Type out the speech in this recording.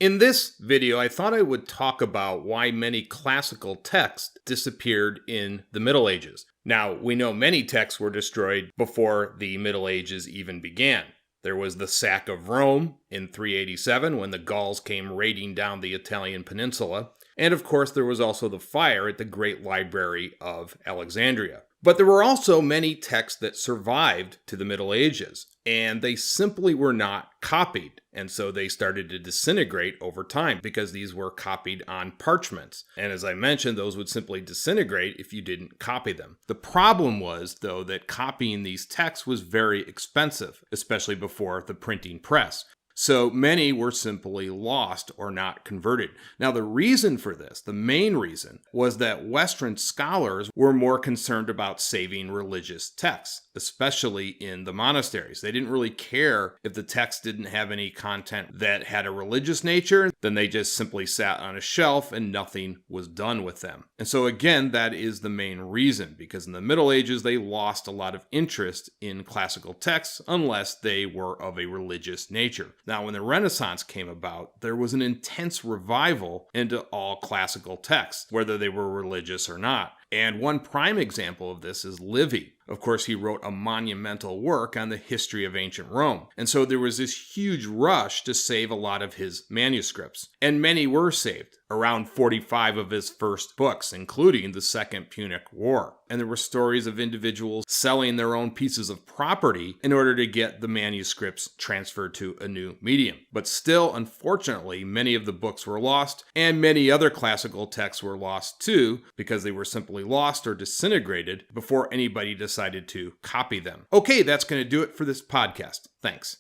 In this video, I thought I would talk about why many classical texts disappeared in the Middle Ages. Now, we know many texts were destroyed before the Middle Ages even began. There was the sack of Rome in 387 when the Gauls came raiding down the Italian peninsula. And of course, there was also the fire at the Great Library of Alexandria. But there were also many texts that survived to the Middle Ages, and they simply were not copied. And so they started to disintegrate over time because these were copied on parchments. And as I mentioned, those would simply disintegrate if you didn't copy them. The problem was, though, that copying these texts was very expensive, especially before the printing press. So many were simply lost or not converted. Now, the reason for this, the main reason, was that Western scholars were more concerned about saving religious texts, especially in the monasteries. They didn't really care if the text didn't have any content that had a religious nature, then they just simply sat on a shelf and nothing was done with them. And so again, that is the main reason, because in the Middle Ages, they lost a lot of interest in classical texts unless they were of a religious nature. Now, when the Renaissance came about, there was an intense revival into all classical texts, whether they were religious or not. And one prime example of this is Livy. Of course, he wrote a monumental work on the history of ancient Rome. And so there was this huge rush to save a lot of his manuscripts. And many were saved, around 45 of his first books, including the Second Punic War. And there were stories of individuals selling their own pieces of property in order to get the manuscripts transferred to a new medium. But still, unfortunately, many of the books were lost, and many other classical texts were lost too, because they were simply lost or disintegrated before anybody decided to copy them. Okay, that's going to do it for this podcast. Thanks.